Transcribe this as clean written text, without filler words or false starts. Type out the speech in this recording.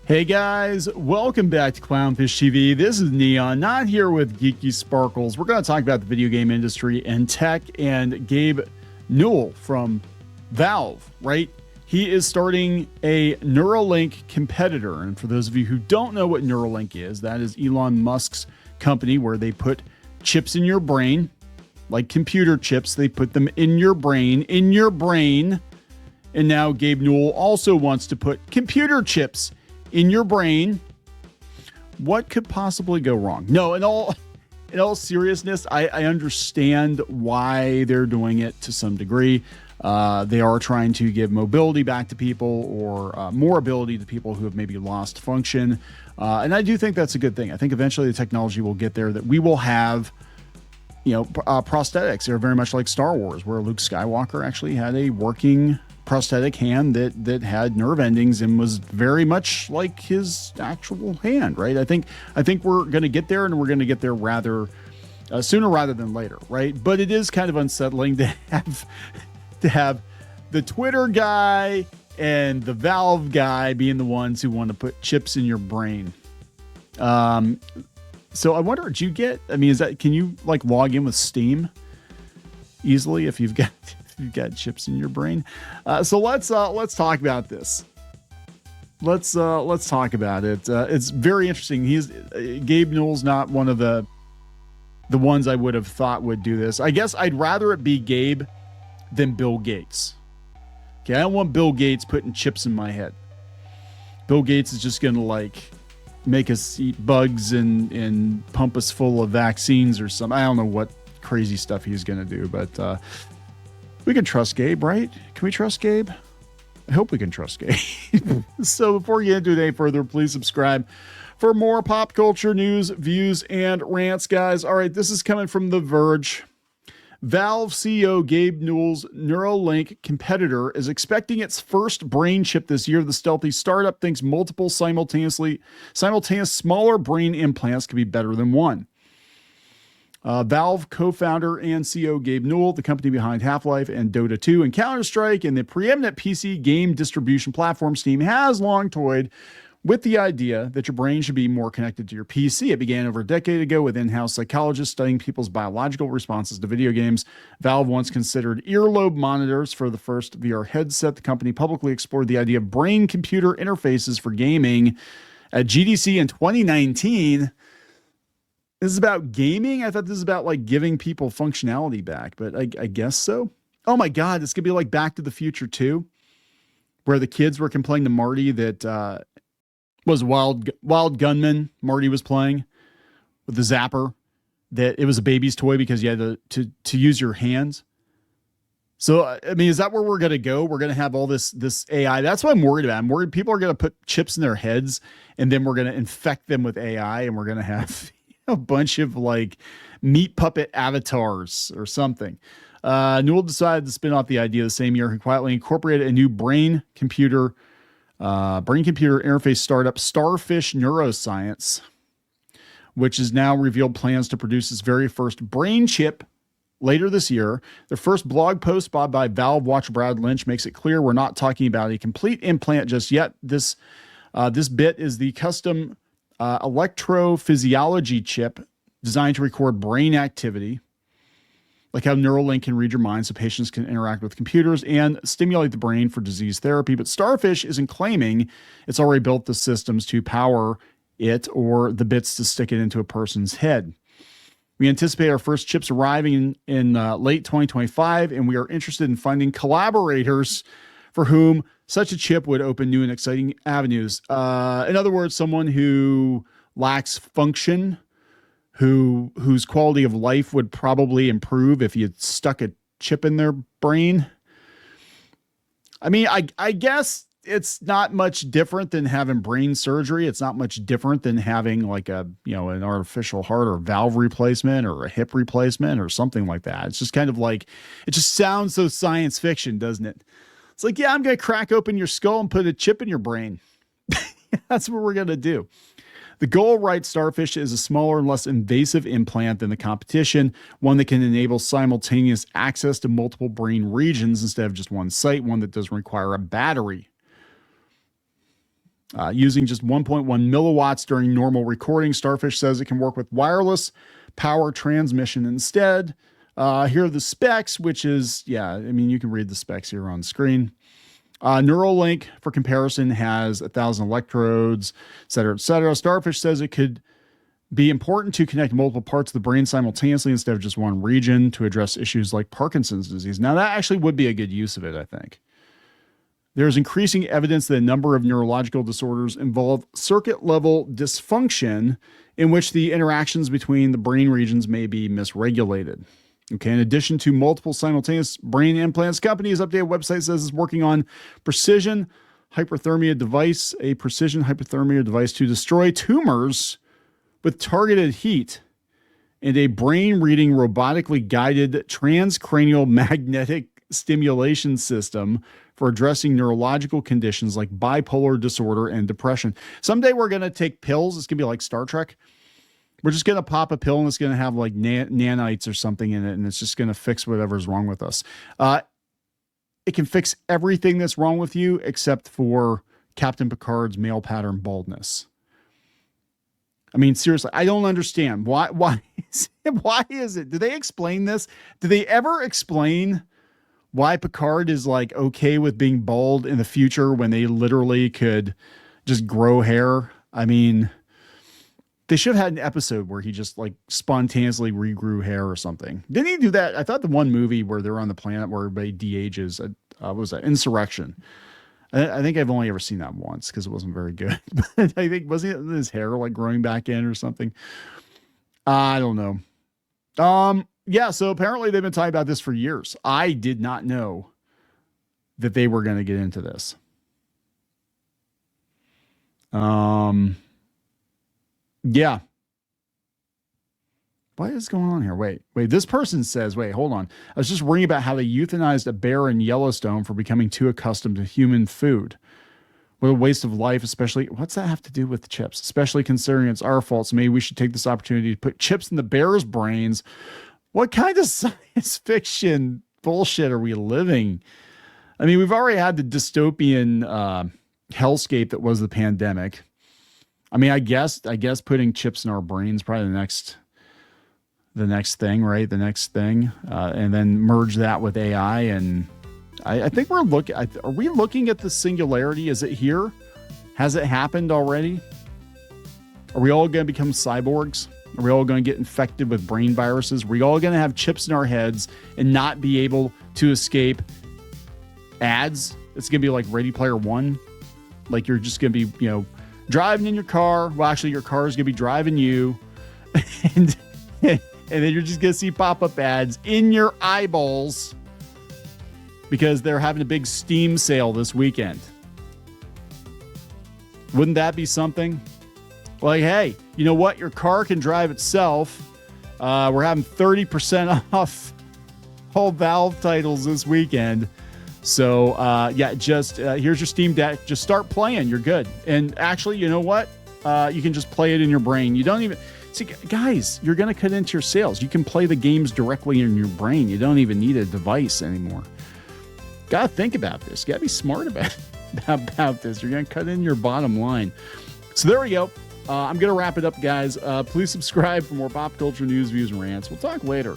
Hey guys, welcome back to Clownfish TV. This is Kneon, not here with Geeky Sparkles. We're going to talk about the video game industry and tech and Gabe Newell from Valve, right? He is starting a Neuralink competitor. And for those of you who don't know what Neuralink is, that is Elon Musk's company where they put chips in your brain, like computer chips. They put them in your brain. And now Gabe Newell also wants to put computer chips in your brain. What could possibly go wrong? No, in all seriousness, I understand why they're doing it to some degree. They are trying to give mobility back to people, or more ability to people who have maybe lost function. And I do think that's a good thing. I think eventually the technology will get there that we will have, prosthetics. They're very much like Star Wars, where Luke Skywalker actually had a working prosthetic hand that had nerve endings and was very much like his actual hand, right? I think we're going to get there, and we're going to get there rather sooner rather than later, right? But it is kind of unsettling to have the Twitter guy and the Valve guy being the ones who want to put chips in your brain. So I wonder, can you like log in with Steam easily if you've got chips in your brain? So let's talk about this. Let's talk about it. It's very interesting. Gabe Newell's not one of the ones I would have thought would do this. I guess I'd rather it be Gabe than Bill Gates. Okay, I don't want Bill Gates putting chips in my head. Bill Gates is just gonna like make us eat bugs and pump us full of vaccines or something. I don't know what crazy stuff he's gonna do, but we can trust Gabe, right? Can we trust Gabe? I hope we can trust Gabe. So before you get into it any further, please subscribe for more pop culture news, views, and rants, guys. All right, this is coming from The Verge. Valve CEO Gabe Newell's Neuralink competitor is expecting its first brain chip this year. The stealthy startup thinks multiple simultaneous smaller brain implants could be better than one. Valve co-founder and CEO Gabe Newell, the company behind Half-Life and Dota 2 and Counter-Strike and the preeminent PC game distribution platform Steam, has long toyed with the idea that your brain should be more connected to your PC. It began over a decade ago with in-house psychologists studying people's biological responses to video games. Valve once considered earlobe monitors for the first VR headset. The company publicly explored the idea of brain-computer interfaces for gaming at GDC in 2019. This is about gaming? I thought this was about like giving people functionality back, but I guess so. Oh my God, it's gonna be like Back to the Future 2, where the kids were complaining to Marty that was Wild Gunman Marty was playing with the zapper, that it was a baby's toy because you had to use your hands. So, I mean, is that where we're going to go? We're going to have all this AI. That's what I'm worried about. I'm worried people are going to put chips in their heads, and then we're going to infect them with AI, and we're going to have a bunch of like meat puppet avatars or something. Newell decided to spin off the idea the same year. He quietly incorporated a new brain-computer interface startup, Starfish Neuroscience, which has now revealed plans to produce its very first brain chip later this year. The first blog post by Valve watcher Brad Lynch makes it clear we're not talking about a complete implant just yet. This bit is the custom electrophysiology chip designed to record brain activity, like how Neuralink can read your mind so patients can interact with computers and stimulate the brain for disease therapy. But Starfish isn't claiming it's already built the systems to power it or the bits to stick it into a person's head. We anticipate our first chips arriving in late 2025, and we are interested in finding collaborators for whom such a chip would open new and exciting avenues. In other words, someone who lacks function, whose quality of life would probably improve if you stuck a chip in their brain. I mean, I guess it's not much different than having brain surgery. It's not much different than having like an artificial heart or valve replacement or a hip replacement or something like that. It's just kind of like, it just sounds so science fiction, doesn't it? It's like, yeah, I'm going to crack open your skull and put a chip in your brain. That's what we're going to do. The goal, writes Starfish, is a smaller and less invasive implant than the competition, one that can enable simultaneous access to multiple brain regions instead of just one site, one that doesn't require a battery. Using just 1.1 milliwatts during normal recording, Starfish says it can work with wireless power transmission instead. Here are the specs, which is, I mean, you can read the specs here on screen. Neuralink, for comparison, has 1,000 electrodes, et cetera, et cetera. Starfish says it could be important to connect multiple parts of the brain simultaneously instead of just one region to address issues like Parkinson's disease. Now, that actually would be a good use of it, I think. There's increasing evidence that a number of neurological disorders involve circuit-level dysfunction in which the interactions between the brain regions may be misregulated. Okay, in addition to multiple simultaneous brain implants, the company's updated website says it's working on a precision hyperthermia device to destroy tumors with targeted heat, and a brain-reading robotically guided transcranial magnetic stimulation system for addressing neurological conditions like bipolar disorder and depression. Someday we're going to take pills. It's going to be like Star Trek. We're just going to pop a pill and it's going to have like nanites or something in it, and it's just going to fix whatever's wrong with us. It can fix everything that's wrong with you except for Captain Picard's male pattern baldness. I mean, seriously, I don't understand. Why is it? Do they explain this? Do they ever explain why Picard is like okay with being bald in the future when they literally could just grow hair? I mean, they should have had an episode where he just like spontaneously regrew hair or something. Didn't he do that? I thought the one movie where they're on the planet where everybody de-ages, what was that? Insurrection. I think I've only ever seen that once because it wasn't very good. But I think, wasn't his hair like growing back in or something? I don't know. Yeah, so apparently they've been talking about this for years. I did not know that they were going to get into this. Yeah. What is going on here? Wait, this person says, hold on. I was just worrying about how they euthanized a bear in Yellowstone for becoming too accustomed to human food. What a waste of life, especially, what's that have to do with chips? Especially considering it's our fault. So maybe we should take this opportunity to put chips in the bear's brains. What kind of science fiction bullshit are we living? I mean, we've already had the dystopian hellscape that was the pandemic. I mean, I guess putting chips in our brains probably the next thing, right? The next thing, and then merge that with AI. And I think we're are we looking at the singularity? Is it here? Has it happened already? Are we all going to become cyborgs? Are we all going to get infected with brain viruses? Are we all going to have chips in our heads and not be able to escape ads? It's going to be like Ready Player One. Like you're just going to be, driving in your car. Well, actually, your car is going to be driving you. And then you're just going to see pop-up ads in your eyeballs because they're having a big Steam sale this weekend. Wouldn't that be something? Like, hey, you know what? Your car can drive itself. We're having 30% off all Valve titles this weekend. So, here's your Steam Deck. Just start playing. You're good. And actually, you know what? You can just play it in your brain. You don't even... See, guys, you're going to cut into your sales. You can play the games directly in your brain. You don't even need a device anymore. Got to think about this. Got to be smart about this. You're going to cut in your bottom line. So there we go. I'm going to wrap it up, guys. Please subscribe for more pop culture news, views, and rants. We'll talk later.